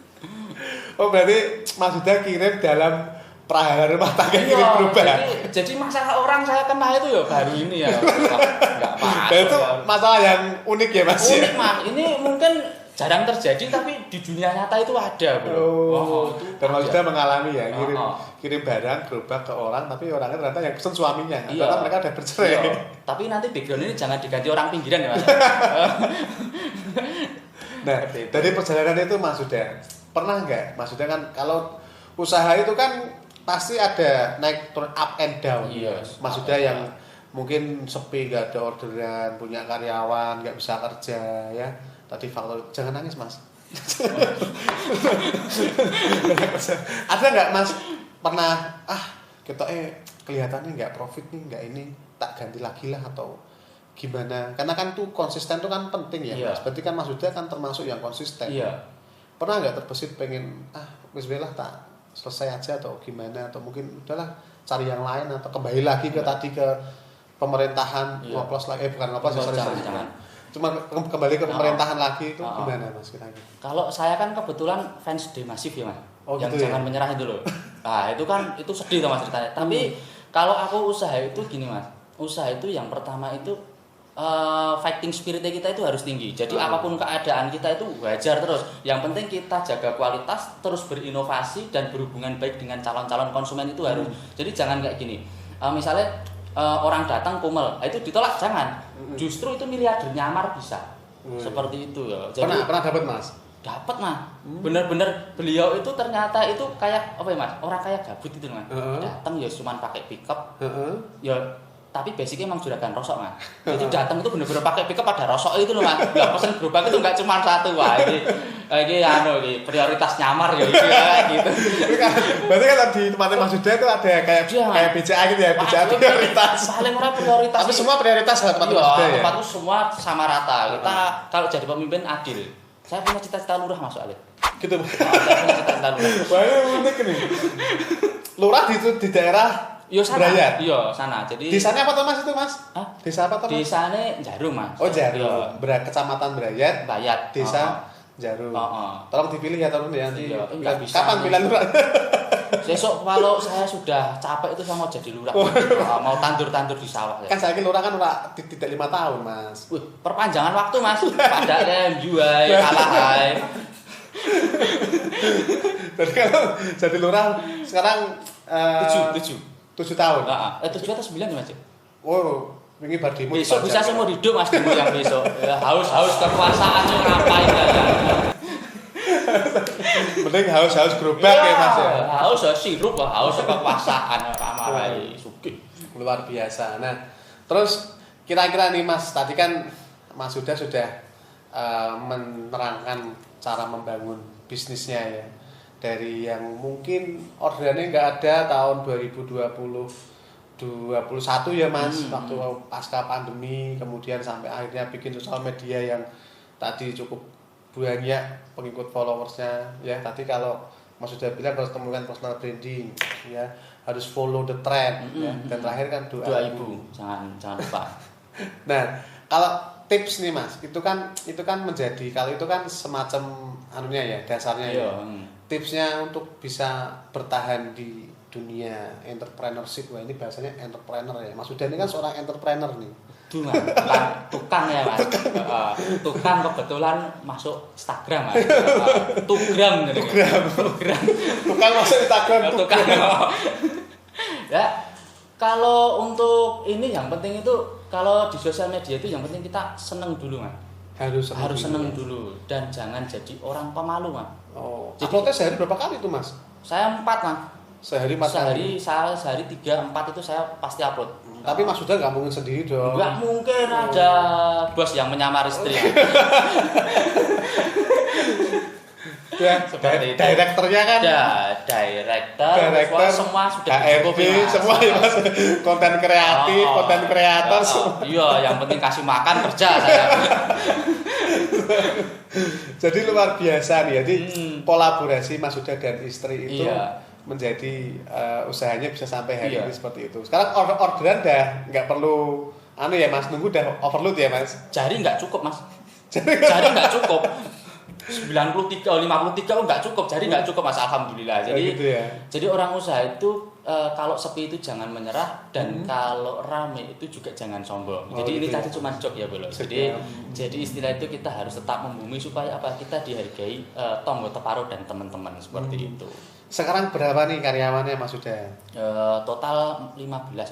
Oh berarti Mas Huda kirim dalam praharan rumah tangga kirim gerobak. Jadi masalah orang saya kenal itu ya baru ini ya. Enggak apa-apa. Itu masalah yang unik ya Mas. Unik Mas. Ini mungkin jarang terjadi tapi di dunia nyata itu ada, Bro. Dan Mas Huda mengalami ya kirim barang gerobak ke orang tapi orangnya ternyata yang pesen suaminya. Ternyata mereka udah bercerai. Iya. Tapi nanti background ini jangan diganti orang pinggiran ya Mas. Nah, dari perjalanan itu Mas Huda pernah nggak Mas Huda kan kalau usaha itu kan pasti ada naik turun up and down. Yes, Mas Huda yang mungkin sepi nggak ada orderan, punya karyawan nggak bisa kerja ya. Tadi faktor jangan nangis Mas. Ada nggak Mas pernah kita kelihatannya nggak profit nih nggak ini tak ganti lagi lah atau gimana? Karena kan tuh konsisten tuh kan penting ya Mas. Berarti kan Mas Huda kan termasuk yang konsisten. Iya. Pernah nggak terbesit pengen wis belah tak selesai aja atau gimana atau mungkin udahlah cari yang lain atau kembali lagi ke tadi ke pemerintahan ngoplos lagi bukan ngoplos jangan. Cuma kembali ke pemerintahan lagi itu gimana Mas kira-kira? Kalau saya kan kebetulan fans D Massive ya Mas. Yang gitu jangan menyerah itu loh. Nah, itu kan itu sedih tuh Mas ceritanya. Tapi kalau aku usaha itu gini Mas. Usaha itu yang pertama itu fighting spiritnya kita itu harus tinggi. Jadi apapun keadaan kita itu wajar terus. Yang penting kita jaga kualitas, terus berinovasi dan berhubungan baik dengan calon-calon konsumen itu harus. Jadi jangan kayak gini. Misalnya orang datang kumel, itu ditolak jangan. Justru itu miliarder nyamar bisa. Seperti itu ya. Jadi Pernah dapat Mas? Dapat Mas. Bener-bener beliau itu ternyata itu kayak apa ya Mas? Orang kayak gabut itu Mas. Datang ya cuma pakai pickup. Ya tapi basicnya emang juragan rosok Mas. Jadi datang itu bener-bener pakai pickup ada rosok itu loh Mas. Lah pesen gerobak itu enggak cuma satu. Wah, ini prioritas nyamar ya gitu. Berarti kan di tempatnya Mas Huda itu ada kayak BCA gitu ya, BCA prioritas. Paling ora prioritas. Tapi semua prioritas lah tempat Mas Huda ya. Tempatku semua sama rata. Kita kalau jadi pemimpin adil. Saya punya cita-cita lurah Mas soalnya. Gitu. Saya punya cita-cita lurah. Wah, unik nih. Lurah di daerah sana. Brayat. Iya, sana. Jadi desanya apa tuh Mas itu Mas? Desa apa tuh Mas? Desanya Jarum Mas. Oh Jarum. Kecamatan Brayat. Desa Jarum. Tolong dipilih ya teman ya. Enggak bisa. Kapan pilihan lurah? Besok kalau saya sudah capek itu saya mau jadi lurah. Mau tandur-tandur di sawah. Kan saya lurah kan udah tidak 5 tahun Mas. Perpanjangan waktu Mas. Pada MU kalah. Jadi kalau jadi lurah sekarang 7 tahun. 7 atau 9 Mas. Oh, ini berdimu. Besok bisa seumur hidup Mas demo yang besok. Haus kekuasaan yang ngapain ya. penting haus gerobak ya Mas ya. Haus sirup, haus kekuasaan ramai sugih. Luar biasa. Nah, terus kira-kira nih Mas, tadi kan Mas sudah menerangkan cara membangun bisnisnya ya. Dari yang mungkin orderannya nggak ada tahun 2021 ya Mas, waktu pasca pandemi, kemudian sampai akhirnya bikin sosial media yang tadi cukup banyak pengikut followersnya ya. Tadi kalau Mas sudah bilang harus temukan personal branding ya, harus follow the trend ya. Dan terakhir kan doa ibu. Jangan lupa. Nah, kalau tips nih Mas, itu kan menjadi, kalau itu kan semacam anunya ya, dasarnya ya. Tipsnya untuk bisa bertahan di dunia entrepreneurship, wah ini bahasanya entrepreneur ya. Mas Huda ini kan seorang entrepreneur nih. Tukang ya Mas. Tukang kebetulan masuk Instagram Mas. Tugram. Tukang masuk Instagram. Tukang. Ya, kalau untuk ini yang penting itu, kalau di sosial media itu yang penting kita seneng dulu Mas. Harus seneng dulu dan jangan jadi orang pemalu Mas. Oh, uploadnya sehari berapa kali itu Mas? Saya 4 Mas. Sehari 4 kali? Sehari 3-4 itu saya pasti upload. Tapi Mas Huda nggak mungkin sendiri dong. Nggak mungkin, ada bos yang menyamar istri. Ya, seperti direkturnya kan? Ya, direktur semua sudah HRD, semua ya Mas. Konten kreatif, konten kreator semua. Iya, yang penting kasih makan kerja saya. Jadi luar biasa nih. Jadi kolaborasi Mas Huda dan istri itu menjadi usahanya bisa sampai hari ini seperti itu. Sekarang orderan dah nggak perlu ya Mas, nunggu dah overload ya Mas. Jari nggak cukup Mas. Jari nggak cukup. 53 nggak cukup, jadi nggak cukup Mas, alhamdulillah. Jadi gitu ya. Jadi orang usaha itu kalau sepi itu jangan menyerah, dan kalau rame itu juga jangan sombong. Jadi ini tadi cuma jok ya Bolo. Jadi istilah itu kita harus tetap membumi supaya apa, kita dihargai tonggo teparo dan teman-teman seperti itu. Sekarang berapa nih karyawannya Mas Huda? Total 16 Mas.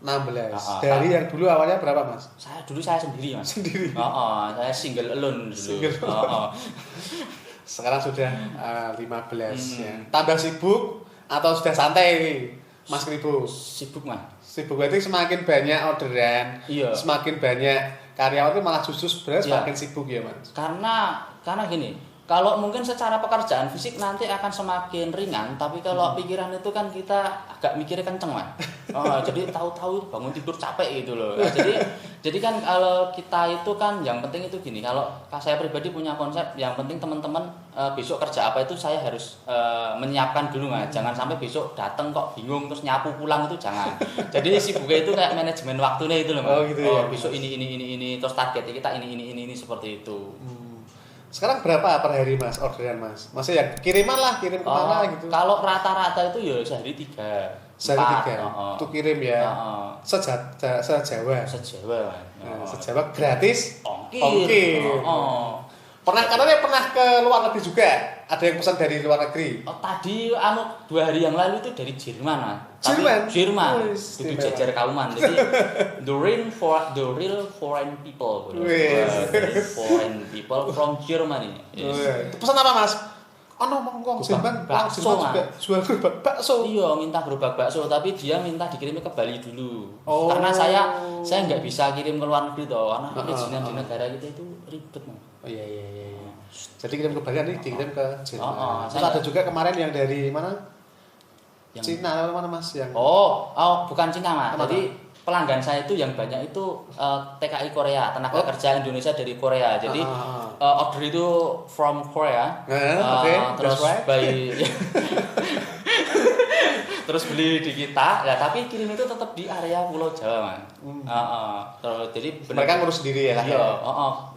16. Dari yang dulu awalnya berapa Mas? Saya sendiri Mas. Sendiri. Saya single alone dulu. Sekarang sudah 15 ya. Tambah sibuk atau sudah santai nih Mas Kribo? Sibuk Mas. Sibuk berarti semakin banyak orderan, semakin banyak karyawan itu malah justru sebenarnya semakin sibuk ya Mas. Karena gini. Kalau mungkin secara pekerjaan fisik nanti akan semakin ringan, tapi kalau pikiran itu kan kita agak mikirnya kenceng Mas. Jadi tahu-tahu bangun tidur capek gitu loh. Jadi kan kalau kita itu kan yang penting itu gini, kalau saya pribadi punya konsep yang penting teman-teman besok kerja apa itu saya harus menyiapkan dulu Mas. Jangan sampai besok datang kok bingung terus nyapu pulang, itu jangan. Jadi sibuknya itu kayak manajemen waktunya itu loh Mas. Gitu ya. Besok ini terus targetnya kita ini seperti itu. Sekarang berapa per hari Mas orderan Mas? Maksudnya ya kirim kemana gitu? Kalau rata-rata itu ya sehari 3. Sehari 3. Itu kirim ya. Sejawa. Sejawa. Sejawa gratis. Ongkir. Pernah ke luar negeri juga? Ada yang pesan dari luar negeri? Tadi 2 hari yang lalu itu dari Jerman Mas. Jerman. Itu jajar kauman. Jadi the real foreign people. Foreign people from Germany. Itu pesan apa Mas? Monggo Jerman bakso juga jual gerobak bakso. Iya, minta gerobak bakso, tapi dia minta dikirimnya ke Bali dulu. Karena saya nggak bisa kirim ke luar negeri toh, karena perizinan di negara kita itu ribet Mas. Iya. Jadi kirim ke Bali, nanti dikirim ke Jerman. Terus ada juga kemarin yang dari mana? Cina atau mana Mas yang? Bukan Cina Mas. Jadi pelanggan saya itu yang banyak itu TKI Korea, tenaga kerja Indonesia dari Korea. Jadi order itu from Korea. Terus terus beli di kita, ya tapi kirim itu tetap di area Pulau Jawa Mas. Jadi mereka ngurus sendiri ya?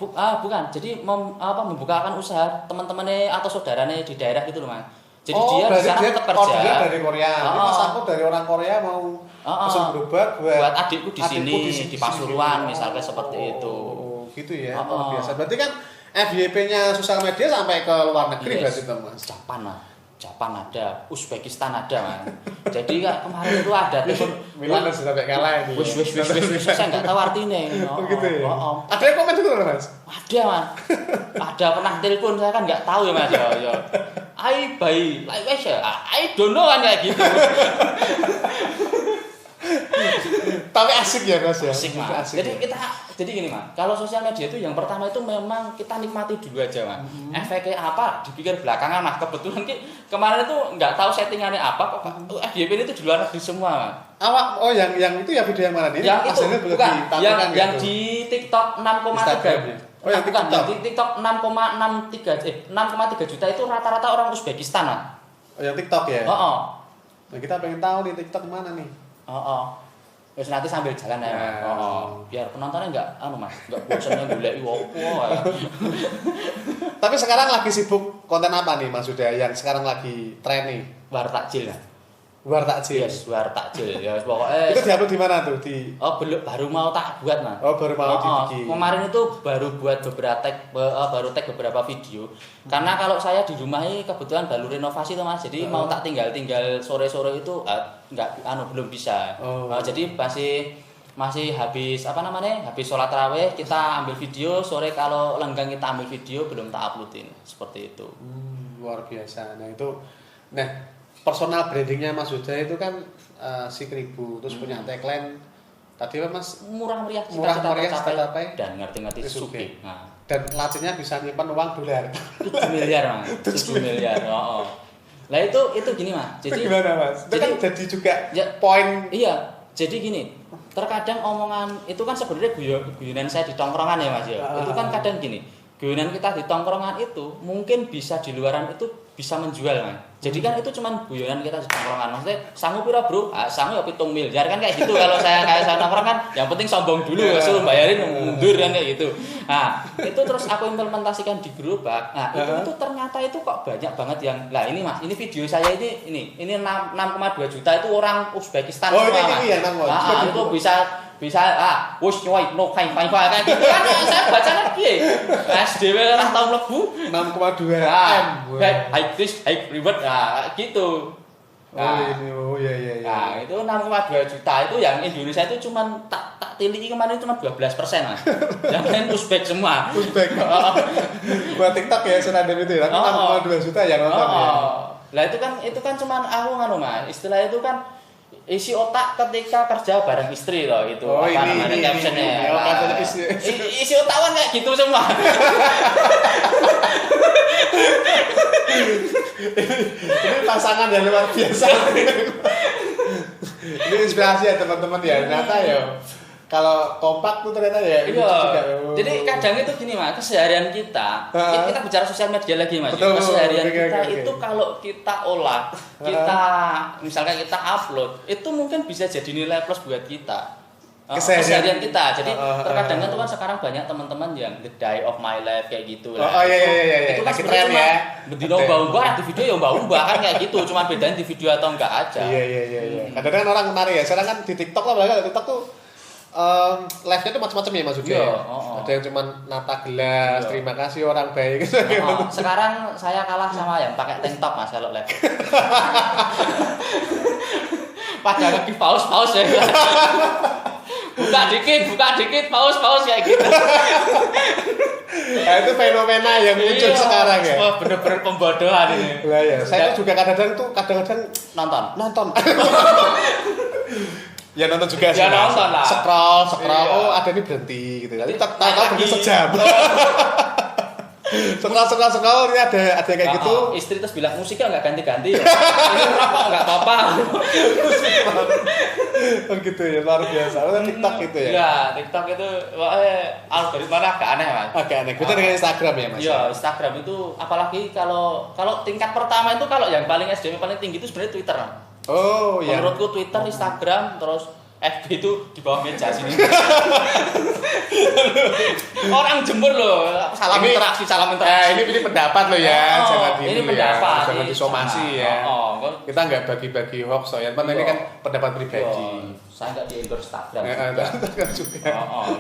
Bukan. Jadi membukakan usaha teman-temannya atau saudaranya di daerah gitu loh Mas. Jadi dia sekarang tetap kerja. Dia dari Korea. Mas aku dari orang Korea mau pesen gerobak buat adikku di sini di Pasuruan misalnya seperti itu. Gitu ya. Luar biasa. Berarti kan FYP-nya sosial media sampai ke luar negeri berarti itu Mas. Japan ada, Uzbekistan ada Mas. Jadi kemarin itu ada telepon Milan sudah sampai kalah ini. Wis saya enggak tahu artinya. Gitu ya. Ada yang komen itu Mas? Ada Mas. Ada pernah telepon, saya kan enggak tahu ya Mas ya. ai bayi, wes ya, ai dono kan kayak gitu. Tapi asik ya Mas ya. Asik Mas. Jadi gini Mas, kalau sosial media itu yang pertama itu memang kita nikmati dulu aja Mas. Efeknya apa dipikir belakangan Mas. Kebetulan kemarin itu nggak tahu settingannya apa kok FYP itu di luar negeri semua Mas. Yang itu ya video yang mana nih? Yang itu bukan yang gitu. di TikTok 6,3 Oh yang bukan, TikTok. di TikTok 6,3 juta itu rata-rata orang Uzbekistan Mas. Oh yang TikTok ya? Oh. Nah, kita pengen tahu nih TikTok mana nih? Terus nanti sambil jalan ya, Mas. Biar penontonnya enggak Mas, enggak bosannya goleki opo. Tapi sekarang lagi sibuk konten apa nih Mas Huda yang sekarang lagi tren nih? War takjil ya. War takjil. Yes, war takjil. Ya pokoknya itu diupload di mana tuh? belum baru mau tak buat, Mas. Oh, baru mau dibikin. Kemarin itu baru buat baru tag beberapa video. Karena kalau saya di rumah ini kebetulan baru renovasi tuh Mas. Jadi mau tak tinggal sore-sore itu belum bisa. Jadi masih habis habis sholat tarawih kita ambil video, sore kalau lenggang kita ambil video, belum tak uploadin seperti itu. Luar biasa. Nah personal brandingnya Mas Huda itu kan si Kribu, terus punya tagline tadi apa Mas? Murah meriah tercapai dan ngerti-ngerti suki. Nah, dan lacinya bisa nyimpan uang dolar 7 miliar Mas. 7 miliar. Lah itu gini Mas. Jadi gimana Mas? Itu kan jadi juga poin. Iya. Jadi gini, terkadang omongan itu kan sebenarnya guyonan saya di tongkrongan ya Mas ya. Itu kan kadang gini, guyonan kita di tongkrongan itu mungkin bisa di luaran itu bisa menjual Mas. Jadi kan itu cuman guyonan kita di tongkrongan. Maksudnya sangu pira bro? Sangu ya 7 miliar kan kayak gitu. Kalau saya tongkrong kan yang penting sombong dulu, suruh bayarin mundur kan kayak gitu. Nah, itu terus aku implementasikan di gerobak. Nah, itu ternyata itu kok banyak banget yang ini Mas, ini video saya ini 6,2 juta itu orang Uzbekistan semua. Ini ya itu bisa wis nyoy no kain kayak gitu kan saya bacanya piye SDW ora tau mlebu 6,2 M high risk high reward gitu. Iya. Nah, itu 6,2 juta itu yang Indonesia itu cuman tak tiliki kemarin cuma 12% Mas. Yang lain Uzbek semua. Uzbek. Buat TikTok ya senadem itu ya. 6,2 juta yang nonton ya. Lah itu kan cuman aku Mas. Istilah itu kan isi otak ketika kerja bareng istri loh itu namanya captionnya. Isi otak kan kayak gitu semua. Ini pasangan yang luar biasa. Ini inspirasi ya teman-teman ya. Ternyata ya kalau kompak tuh ternyata ya iya. Jadi kadang itu gini Mas, keseharian kita bicara sosial media lagi Mas. Betul, keseharian kita itu kalau kita olah, misalkan kita upload, itu mungkin bisa jadi nilai plus buat kita. Keseharian kita. Jadi terkadang itu kan sekarang banyak teman-teman yang the day of my life kayak gitu lah. Iya. Itu kan tren ya. Bedino mbak-mbak di video ya mbak-mbak kan kayak gitu, cuma bedanya di video atau enggak aja. Iya. Kadang-kadang orang menarik ya. Sekarang kan di TikTok lah, TikTok tuh live-nya tuh macam-macam ya Mas Udi. Ada yang cuma nata gelas, terima kasih orang baik gitu. Sekarang saya kalah sama yang pakai tank top Mas kalau live. Pada lagi paus ya. Buka dikit, paus kayak gitu. Nah, itu fenomena yang muncul sekarang ya. Wah, bener-bener pembodohan ini. Lah ya, saya juga kadang-kadang nonton. Ya nonton juga sih. Ya nonton lah. Scroll. Iya. Ada ini berhenti gitu. Tapi tahu berhenti sejam. Scroll ini ada kayak gitu. Istri terus bilang musiknya enggak ganti-ganti. Ini rokok enggak apa-apa. Oh gitu ya, luar biasa. TikTok itu ya. Iya, TikTok itu algoritmanya agak aneh Mas. Agak aneh. Beda dengan Instagram ya Mas. Iya, Instagram itu apalagi kalau tingkat pertama itu kalau yang paling SDM paling tinggi itu sebenarnya Twitter. Oh iya. Menurutku Twitter, Instagram, terus FB itu di bawah meja sini. Orang jemur loh, salam interaksi. Ini pendapat loh ya, ini pendapat. Jangan disomasi ya. Kita nggak bagi-bagi hoax ya, ini kan pendapat pribadi. Saya nggak di endorse Instagram juga.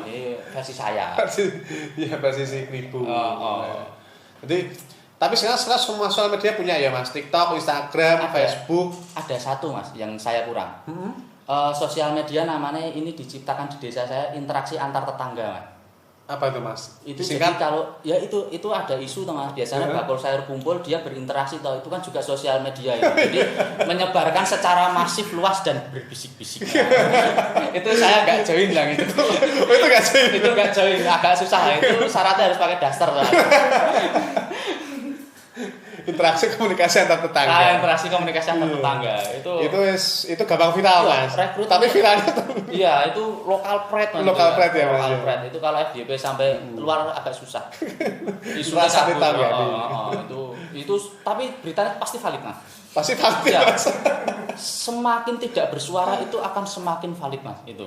Ini versi saya. Versi si Kribu. Jadi tapi sekarang semua sosial media punya ya Mas, TikTok, Instagram, Facebook. Ada satu Mas yang saya kurang. Sosial media namanya ini diciptakan di desa saya interaksi antar tetangga Mas. Apa itu Mas? Itu Singkat? jadi kalau ya itu ada isu toh Mas. Biasanya bakul sayur kumpul dia berinteraksi toh. Itu kan juga sosial media ya. Jadi menyebarkan secara masif luas dan berbisik-bisik. Itu saya nggak join lah itu. Itu nggak join. Itu nggak join, agak susah ya. Itu syaratnya harus pakai daster lah. Interaksi komunikasi antar tetangga. Interaksi komunikasi antar tetangga itu gampang viral Mas. Tapi viralnya tuh. Iya, itu lokal pride Mas. Lokal pride ya Mas. Lokal pride itu kalau FYP sampai luar agak susah. Isunya Rasa kabur. ditangga. Itu tapi beritanya pasti valid Mas. Pasti valid Ya. Mas. Semakin tidak bersuara itu akan semakin valid Mas itu.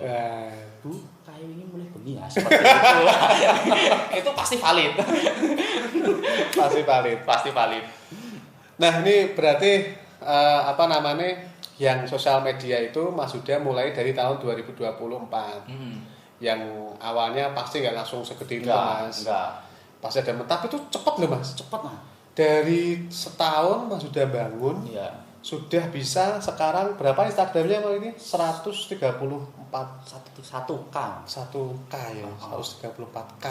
Bu, Kayu ini mulai bunyi ya seperti itu. Itu pasti valid. pasti valid. Pasti valid. Nah, ini berarti yang sosial media itu Mas Huda mulai dari tahun 2024. Yang awalnya pasti nggak langsung segede itu Mas. Enggak. Pasti ada, tapi itu cepat loh Mas. Cepat Mas. Dari setahun Mas Huda bangun, Iya. sudah bisa sekarang berapa Instagramnya Mas ini? 134 1K. 1K ya, 134K.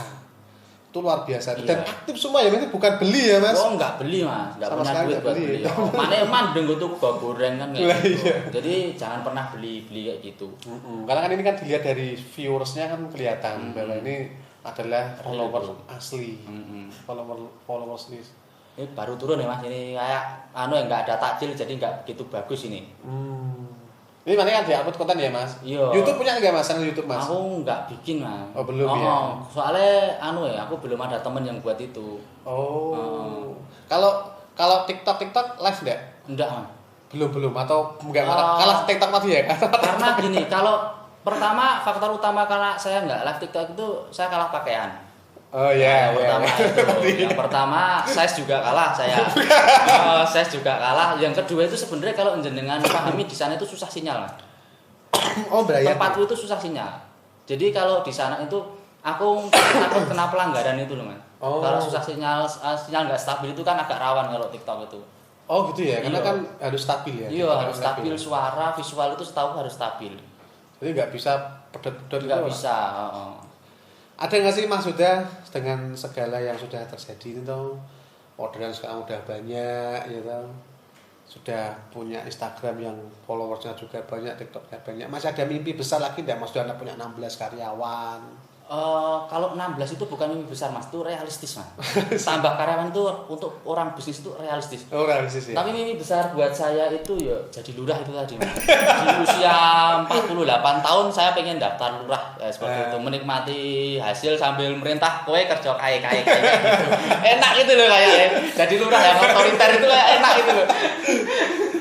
Itu luar biasa. Iya. Dan aktif semua ya, ini bukan beli ya Mas. Oh enggak beli Mas, enggak Sama punya sekali duit enggak buat beli. beli. Mana mandeng tuh goreng kan kayak Lah, gitu. iya. Jadi jangan pernah beli kayak gitu. Karena kan ini kan dilihat dari viewersnya kan kelihatan bahwa ini adalah follower asli. Followers list. Ini baru turun ya Mas, ini kayak enggak ada takjil jadi enggak begitu bagus ini. Ini mana kan diupload konten ya Mas? Iya. YouTube punya nggak Mas? Channel YouTube Mas? Aku enggak bikin Mas. Oh, belum ya? Soalnya aku belum ada temen yang buat itu. Kalau TikTok live enggak? Enggak Mas. Belum atau enggak kalah TikTok tadi ya? Karena gini, kalau pertama faktor utama karena saya enggak live TikTok itu saya kalah pakaian. Oh iya, Yang pertama size juga kalah saya. Size juga kalah. Yang kedua itu sebenarnya kalau jenengan pahami di sana itu susah sinyal. Oh, berarti Tempatku itu susah sinyal. Jadi kalau di sana itu aku takut kena pelanggaran itu loh, Mas. Kalau susah sinyal nggak stabil itu kan agak rawan kalau TikTok itu. Oh gitu ya, karena Iya. kan harus stabil ya. Iya, harus stabil suara, visual itu setahu harus stabil. Jadi nggak bisa pedet-pedet Nggak gitu. bisa. Ada nggak sih Mas Huda dengan segala yang sudah terjadi itu, orderan sekarang udah banyak, ya toh? Sudah punya Instagram yang followersnya juga banyak, TikToknya banyak. Masih ada mimpi besar lagi nggak Mas Huda punya 16 karyawan? Kalau 16 itu bukan mimpi besar Mas, itu realistis Mas. Tambah karyawan itu untuk orang bisnis itu realistis. Oh realistis ya. Tapi mimpi besar buat saya itu ya jadi lurah itu tadi Mas. Di usia 48 tahun saya pengen daftar lurah seperti itu, menikmati hasil sambil merintah kowe kerja kaya gitu. Enak gitu loh kayaknya. Jadi lurah yang otoriter itu kayak enak gitu loh.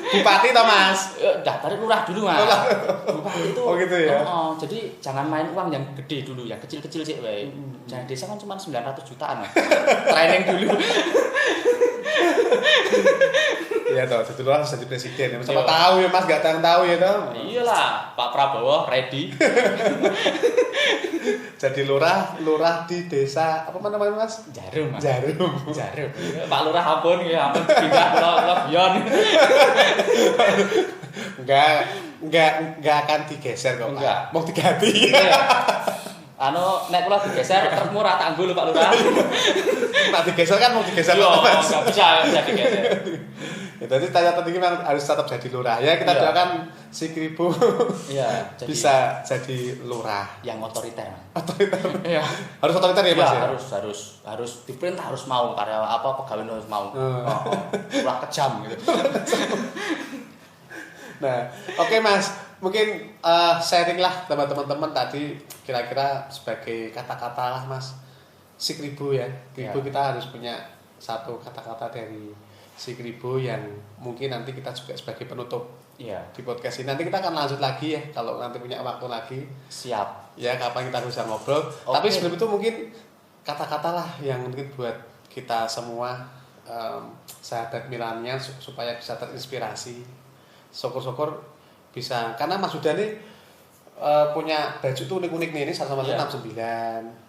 Bupati toh Mas? Daftar lurah dulu Mas. Bupati itu. Oh gitu ya. Jadi jangan main uang yang gede dulu, yang kecil-kecil sih wae. Jangan desa kan cuma 900 jutaan Mas. Training dulu. Iya toh, jadi lurah harus jadi presiden. Siapa tahu ya Mas, nggak tahu ya toh. Iyalah, Pak Prabowo ready. Jadi lurah di desa apa namanya Mas? Jarum Mas. Jarum. Pak Lurah ampun pindah lo bion. Enggak akan digeser kok Pak. Enggak. Mau diganti. Nek kula digeser trukmu ra tak nggo lho Pak Lurah. Nah digeser kan mau digeser Yo, Mas. enggak bisa digeser. Ya, jadi tanya tadi memang harus tetap jadi lurah ya. Kita Iya. doakan si Kribo Iya, bisa jadi lurah. yang otoriter. Otoriter. Iya. Harus otoriter ya Mas ya? Harus diperintah harus mau karyawan pegawai harus mau. Lurah kejam gitu. Nah, oke Mas, mungkin sharing lah sama teman-teman tadi kira-kira sebagai kata-kata lah Mas. Si Kribo ya. Kribo kita harus punya satu kata-kata dari si Kribo yang mungkin nanti kita juga sebagai penutup di podcast ini. Nanti kita akan lanjut lagi ya kalau nanti punya waktu lagi. Siap. Ya kapan kita bisa ngobrol. Tapi sebelum itu mungkin kata-kata lah yang mungkin buat kita semua sahabat Milanial supaya bisa terinspirasi. Syukur-syukur bisa, karena Mas Huda nih punya baju tuh unik-unik nih, ini 169.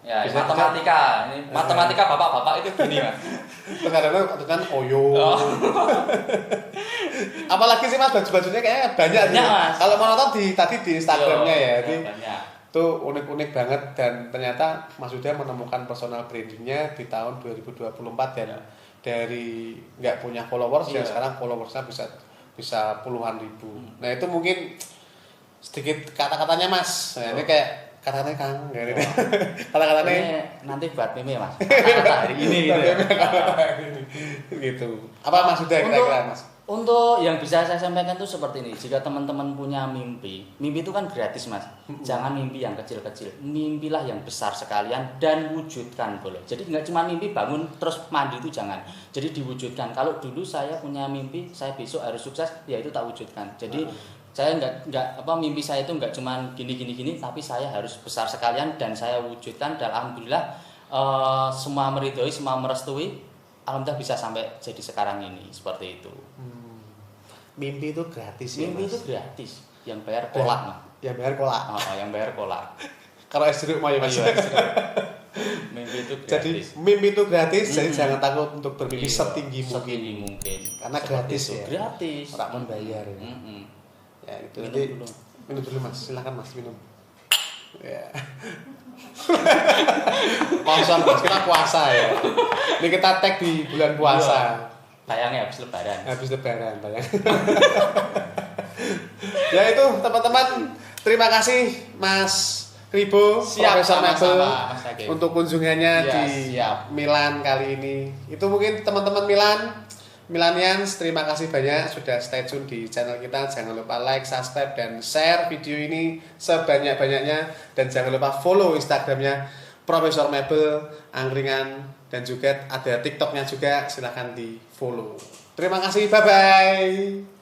Ya, matematika. Ini matematika bapak-bapak itu gini, Mas. Kadang-kadang kan Oyo. Apalagi sih Mas baju-bajunya kayaknya banyak nih. Mas. Kalau mau nonton tadi di Instagramnya ya. Banyak. Itu unik-unik banget dan ternyata Mas Huda menemukan personal brandingnya di tahun 2024 dan dari nggak punya followers Iya. ya sekarang followersnya bisa puluhan ribu. Nah itu mungkin sedikit kata-katanya Mas. Nah, ini kayak kata-katanya Kang, kayak gitu. Kata-katanya Ini nanti buat meme Mas. Kata hari ini gitu ya. gitu. Apa Mas Huda kira-kira Mas? Untuk yang bisa saya sampaikan itu seperti ini. Jika teman-teman punya mimpi itu kan gratis Mas. Jangan mimpi yang kecil-kecil. Mimpilah yang besar sekalian dan wujudkan boleh. Jadi nggak cuma mimpi bangun terus mandi itu jangan. Jadi diwujudkan. Kalau dulu saya punya mimpi, saya besok harus sukses, ya itu tak wujudkan. Jadi saya nggak mimpi saya itu nggak cuma gini, tapi saya harus besar sekalian dan saya wujudkan. Dan alhamdulillah semua meridhoi, semua merestui. Alhamdulillah bisa sampai jadi sekarang ini seperti itu. Mimpi itu gratis ya Mimpi Mas? itu gratis, yang bayar kolak Mas. Ya bayar kolak. Yang bayar kolak. Kalau es jeruk mau ya Mas. Iya, mimpi itu Jadi gratis. mimpi itu gratis, jadi jangan takut untuk bermimpi Iya, setinggi mungkin. setinggi mungkin. Karena Seperti gratis itu. ya. Gratis. Ora membayar ya. Ya itu nanti minum dulu Mas, silakan Mas minum. Ya. Kosong Mas, kita puasa ya. Ini kita tag di bulan puasa. Tayangnya habis lebaran. Habis lebaran tayang. Ya itu teman-teman, terima kasih Mas Ribo, Siap, Profesor Mebel sama-sama, Mas Hakim. untuk kunjungannya Ya, di siap. Milan kali ini. Itu mungkin teman-teman Milanians, terima kasih banyak sudah stay tune di channel kita. Jangan lupa like, subscribe, dan share video ini sebanyak-banyaknya. Dan jangan lupa follow Instagramnya Profesor Mebel Angkringan. Dan juga ada TikToknya juga, silahkan di follow. Terima kasih, bye-bye.